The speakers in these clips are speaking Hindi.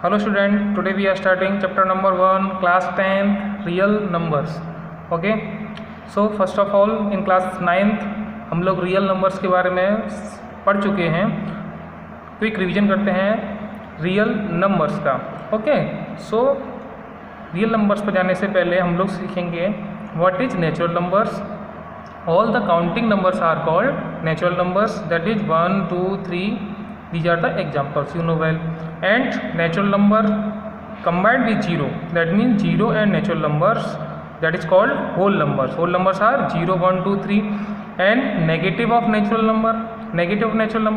Hello student, today we are starting chapter number 1, class 10, real numbers. Okay, so first of all in class 9th हम लोग real numbers के बारे में पढ़ चुके हैं. क्विक रिवीजन करते हैं real numbers का. Okay, so real numbers पर जाने से पहले हम लोग सीखेंगे what is natural numbers. All the counting numbers are called natural numbers, that is 1, 2, 3. These are the examples you know well. And natural number combined with 0, that means 0 and natural numbers, that is called whole numbers. Whole numbers are 0, 1, 2, 3. And negative of natural number,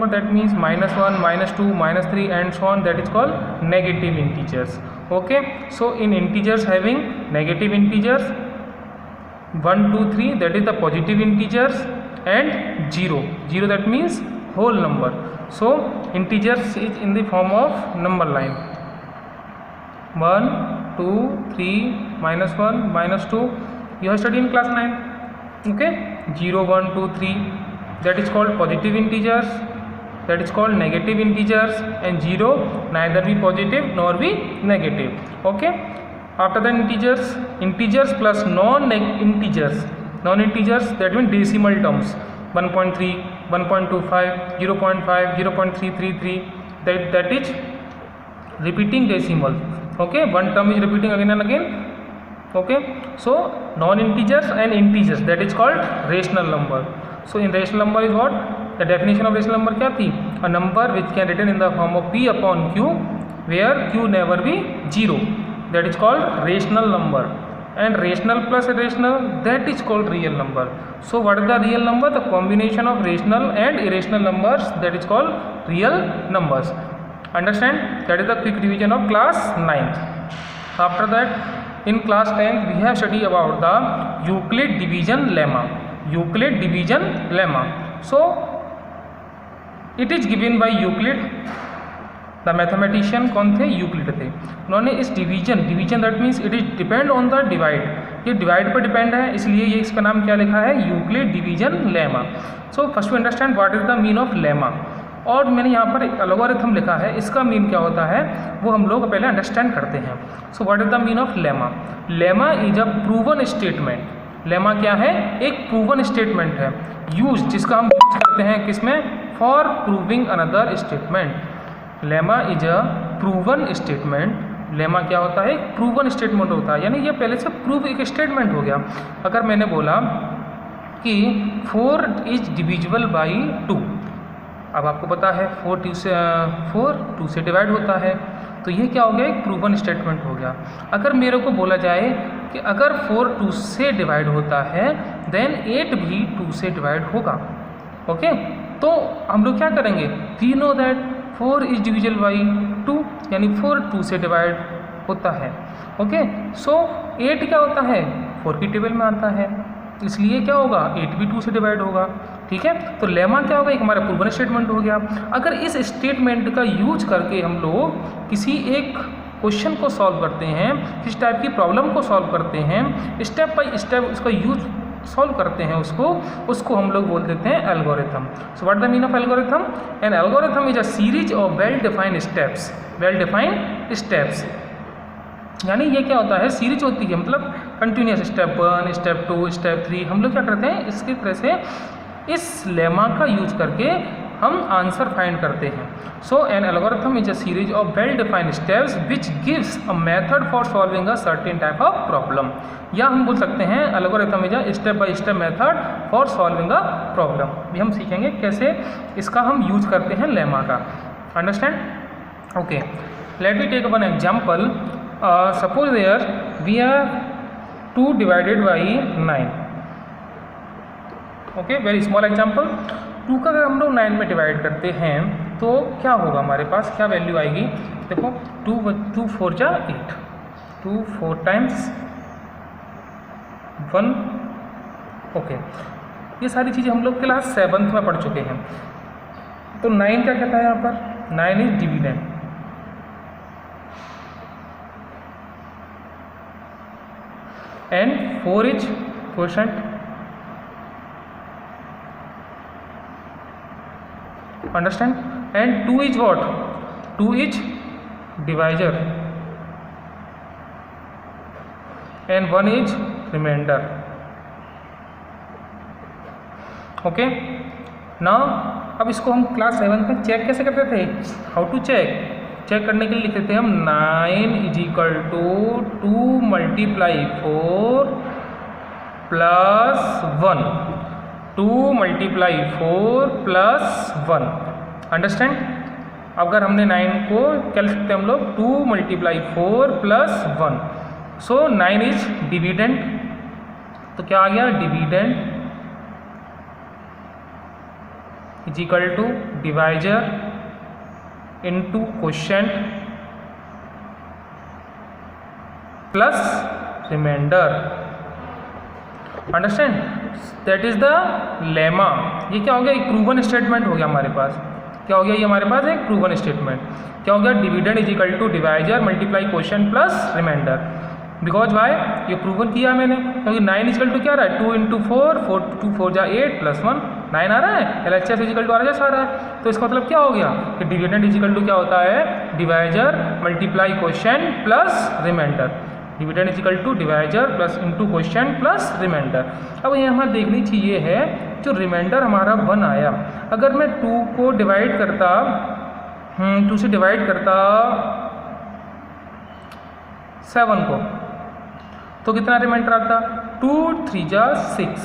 that means -1, -2, -3 and so on, that is called negative integers. Okay, so in integers having negative integers 1, 2, 3, that is the positive integers, and 0, that means whole number. So integers is in the form of number line 1, 2, 3, -1, -2. You have studied in class 9. Okay, 0, 1, 2, 3, that is called positive integers, that is called negative integers, and 0 neither be positive nor be negative. Okay, after the integers plus non-integers, that means decimal terms 1.3, 1.25, 0.5, 0.333, that is repeating decimal. Okay, one term is repeating again and again. Okay, so non-integers and integers, that is called rational number. So in rational number is what? The definition of rational number क्या थी? A number which can written in the form of p upon q, where q never be 0, that is called rational number. And rational plus irrational, that is called real number. So what is the real number? The combination of rational and irrational numbers, that is called real numbers. Understand? That is the quick revision of class 9th. After that in class 10th we have studied about the Euclid division lemma. So it is given by Euclid. The mathematician कौन थे? यूक्लिड थे. उन्होंने इस division, that means it is depend on the divide, ये डिवाइड पर डिपेंड है, इसलिए ये इसका नाम क्या लिखा है? Euclid division lemma. So first to understand what is the mean of lemma. और मैंने यहाँ पर एक एल्गोरिथम लिखा है, इसका मीन क्या होता है वो हम लोग पहले अंडरस्टैंड करते हैं. So what is the mean of lemma. Lemma is a proven statement. Lemma क्या है? एक प्रूवन स्टेटमेंट है, यूज जिसका हम यूज करते हैं किसमें? For proving another statement. Lemma is a proven statement. Lemma क्या होता है? एक प्रूवन स्टेटमेंट होता है, यानी ये पहले से प्रूव एक स्टेटमेंट हो गया. अगर मैंने बोला कि 4 इज डिविजिबल बाई 2, अब आपको पता है 4 2 से डिवाइड होता है, तो ये क्या हो गया? एक प्रूवन स्टेटमेंट हो गया. अगर मेरे को बोला जाए कि अगर 4 2 से डिवाइड होता है देन 8 भी 2 से डिवाइड होगा. ओके, तो हम लोग क्या करेंगे? We know that 4 is divisible by 2, यानी 4 2 से डिवाइड होता है. ओके, सो 8 क्या होता है? 4 की टेबल में आता है, इसलिए क्या होगा? 8 भी 2 से डिवाइड होगा. ठीक है, तो लेमा क्या होगा? एक हमारा प्रूवन स्टेटमेंट हो गया. अगर इस स्टेटमेंट का यूज करके हम लोग किसी एक क्वेश्चन को सॉल्व करते हैं, किस टाइप की प्रॉब्लम को सॉल्व करते हैं, स्टेप बाई स्टेप उसका यूज सॉल्व करते हैं, उसको हम लोग बोल देते हैं algorithm. So what the mean of algorithm? N algorithm is a series of well defined steps. यानी ये क्या होता है? सीरीज होती है, मतलब कंटिन्यूस. Step 1, step 2, step 3. हम लोग क्या करते हैं? इसकी तरह से इस लेमा का यूज करके हम आंसर फाइंड करते हैं. So an algorithm is a series of well defined steps which gives a method for solving a certain type of problem. या हम बोल सकते हैं algorithm is a step by step method for solving a problem. भी हम सीखेंगे कैसे इसका हम यूज करते हैं लेमा का. Understand? Okay, let me take one example. Suppose there we are 2 divided by 9. Okay, very small example. 2 का अगर हम लोग 9 में डिवाइड करते हैं तो क्या होगा? हमारे पास क्या वैल्यू आएगी? देखो 2 4 जा 8, 2 4 टाइम्स 1. ओके, ये सारी चीज़ें हम लोग क्लास 7th में पढ़ चुके हैं. तो 9 क्या कहता है यहाँ पर? 9 is dividend. And 4 is quotient. Understand? And 2 is what? 2 is divisor and 1 is remainder. Okay ना, अब इसको हम क्लास 7 में चेक कैसे करते थे? हाउ टू चेक करने के लिए लिखते थे हम 9 is equal to 2 multiply 4 plus 1, 2 multiply 4 plus 1। Understand? अगर हमने 9 को क्या लिख सकते हैं हम लोग? 2 multiply 4 plus 1। So 9 is dividend, तो क्या आ गया? Dividend is equal to divisor into quotient plus remainder. Understand? That is the lemma. ये क्या हो गया? एक प्रूवन स्टेटमेंट हो गया हमारे पास। क्या हो गया ये हमारे पास? एक प्रूवन स्टेटमेंट। क्या हो गया? Dividend is equal to divisor multiply quotient plus remainder. Because why? ये प्रूवन किया मैंने, क्योंकि 9 इक्वल टू क्या आ रहा है? 2 इंटू 4, 4 2 4 जा 8 प्लस 1 9 आ रहा है। LHS इजिकल टू RHS आ रहा है। तो इसका मतलब क्या हो गया कि डिविडेंड इजिकल टू क्या होता है? Divisor multiply quotient plus remainder. Dividend is equal to divisor plus into quotient plus remainder. अब ये हमें देखनी चाहिए है जो रिमाइंडर हमारा 1 आया, अगर मैं 2 को डिवाइड करता 2 से डिवाइड करता 7 को, तो कितना रिमाइंडर आता? 2 3 जा 6,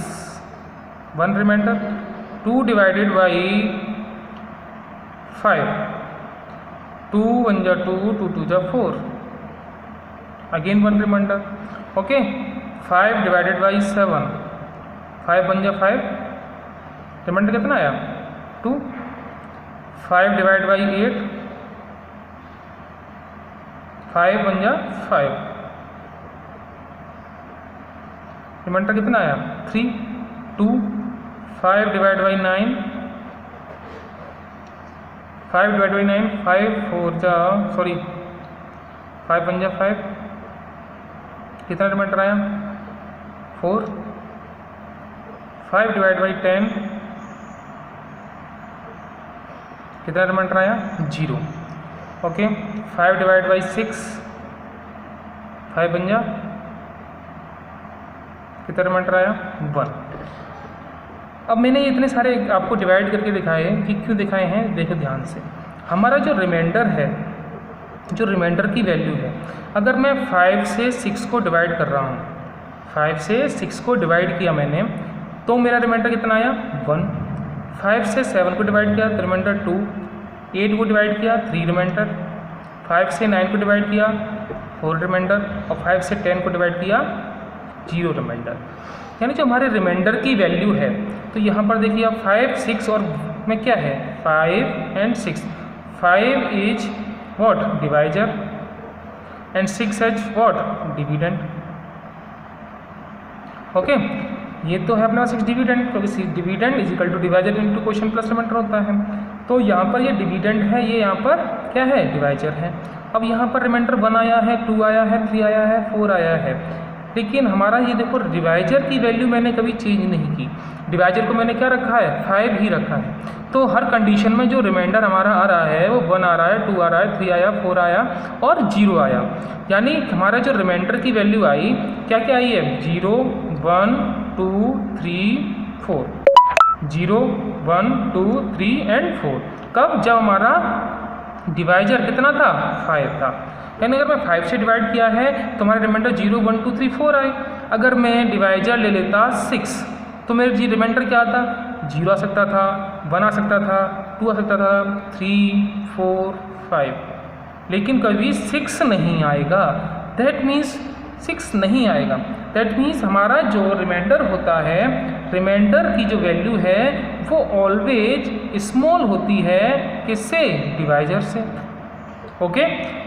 1 रिमाइंडर। 2 डिवाइडेड बाई 5, 2 1 जा 2, 2 2 जा 4, again 1 remainder. Okay, 5 divided by 7, 5 1 जा 5, रिमाइंडर कितना आया? 2। 5 डिवाइड बाई 8, 5 1 जा 5, रिमाइंडर कितना आया? 3। 2 5 डिवाइड बाई 9, 5 डिवाइड बाई 9, 5 4 जा 5 1 जा 5, कितना रिमाइंडर आया? 4। 5 डिवाइड बाई 10, कितना रिमाइंडर आया? 0। ओके, 5 डिवाइड बाई 6, 5 1 जा, कितना रिमाइंडर आया? 1। अब मैंने इतने सारे आपको डिवाइड करके दिखाए कि क्यों दिखाए हैं, देखो ध्यान से। हमारा जो रिमाइंडर है, जो रिमाइंडर की वैल्यू है, अगर मैं 5 से 6 को डिवाइड कर रहा हूँ, 5 से 6 को डिवाइड किया मैंने, तो मेरा रिमाइंडर कितना आया? 1। 5 से 7 को डिवाइड किया तो रिमाइंडर 2, 8 को डिवाइड किया 3 रिमाइंडर, 5 से 9 को डिवाइड किया 4 रिमाइंडर, और 5 से 10 को डिवाइड किया 0 रिमाइंडर। यानी जो हमारे रिमाइंडर की वैल्यू है, तो यहाँ पर देखिए आप 5 6 और में क्या है? 5 and 6। 5 is what? Divisor, and 6 is what? Dividend. Okay, ये तो है अपना 6 डिविडेंड, क्योंकि dividend is equal to divisor into quotient plus remainder होता है। तो यहाँ पर ये डिविडेंड है, ये यहाँ पर क्या है? डिवाइजर है। अब यहाँ पर रिमाइंडर 1 आया है, 2 आया है, 3 आया है, 4 आया है, लेकिन हमारा ये देखो डिवाइजर की वैल्यू मैंने कभी चेंज नहीं की। डिवाइजर को मैंने क्या रखा है? 5 ही रखा है। तो हर कंडीशन में जो रिमाइंडर हमारा आ रहा है वो 1 आ रहा है, 2 आ रहा है, 3 आया, 4 आया और 0 आया। यानी हमारा जो रिमाइंडर की वैल्यू आई, क्या क्या आई है? 0 1 2 3 4, 0 1 2 3 एंड 4। कब? जब हमारा डिवाइजर कितना था? 5 था। यानी अगर मैं 5 से डिवाइड किया है तो हमारा रिमाइंडर 0 1 2 3 4 आए। अगर मैं डिवाइजर ले लेता 6, तो मेरे जी रिमाइंडर क्या आता? 0 आ सकता था, 1 आ सकता था, 2 आ सकता था, 3 4 5, लेकिन कभी 6 नहीं आएगा। दैट मीन्स 6 नहीं आएगा। दैट मीन्स हमारा जो रिमाइंडर होता है, रिमाइंडर की जो वैल्यू है वो ऑलवेज स्मॉल होती है, किससे? डिवाइजर से। ओके,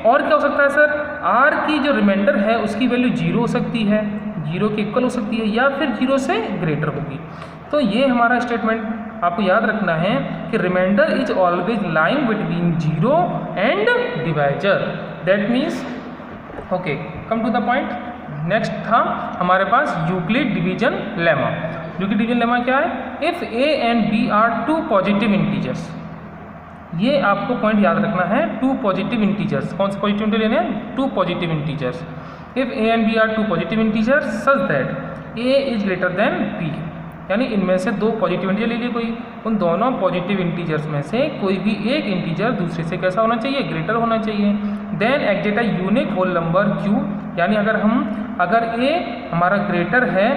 और क्या हो सकता है सर? आर की जो रिमाइंडर है उसकी वैल्यू 0 हो सकती है, 0 के इक्वल हो सकती है, या फिर 0 से ग्रेटर होगी। तो ये हमारा स्टेटमेंट आपको याद रखना है कि remainder is always lying between 0 and divisor. That means okay, come to the point. Next था हमारे पास Euclid division lemma. Euclid division lemma क्या है? If a and B are 2 positive integers, ये आपको पॉइंट याद रखना है, 2 पॉजिटिव इंटीजर्स। कौन से पॉजिटिव इंटीजर लेने हैं? 2 positive integers. If A and B are 2 positive integers such that A is greater than B, यानी इनमें से 2 पॉजिटिव इंटीजर ले लिए कोई, उन दोनों पॉजिटिव इंटीजर्स में से कोई भी एक इंटीजर दूसरे से कैसा होना चाहिए? ग्रेटर होना चाहिए। Then exist a unique whole number Q, यानी अगर ए हमारा ग्रेटर है,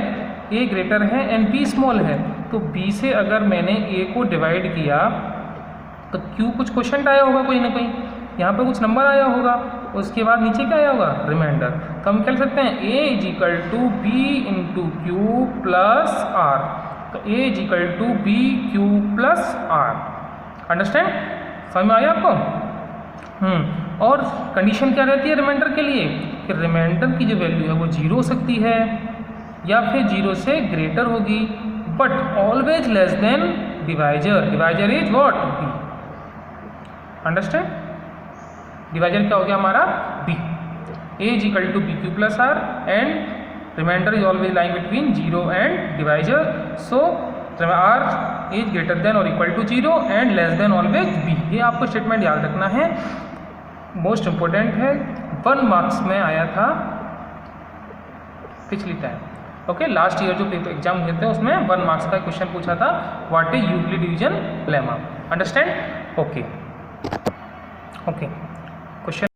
ए ग्रेटर है एंड बी स्मॉल है, तो बी से अगर मैंने ए को डिवाइड किया तो क्यू कुछ क्वेश्चन आया होगा, कोई ना कोई यहाँ पे कुछ नंबर आया होगा, उसके बाद नीचे क्या आया होगा? रिमाइंडर। तो हम क्या लिख सकते हैं? A is equal to b into q plus r. तो a is equal to b q plus r. Understand? समझ में आया आपको? और कंडीशन क्या रहती है रिमाइंडर के लिए? कि रिमाइंडर की जो वैल्यू है वो 0 हो सकती है या फिर 0 से ग्रेटर होगी, but always less than divisor. Divisor is what? B. Understand? Divisor क्या हो गया हमारा? B. A is equal to b q plus r and remainder is always lying between 0 and divisor. So r is greater than और equal to 0 and less than always b. ये आपको स्टेटमेंट याद रखना है, मोस्ट इंपॉर्टेंट है, 1 मार्क्स में आया था पिछली टाइम। ओके, लास्ट ईयर जो एग्जाम हुए थे उसमें 1 मार्क्स का क्वेश्चन पूछा था, what is Euclid division lemma. Understand? Okay, question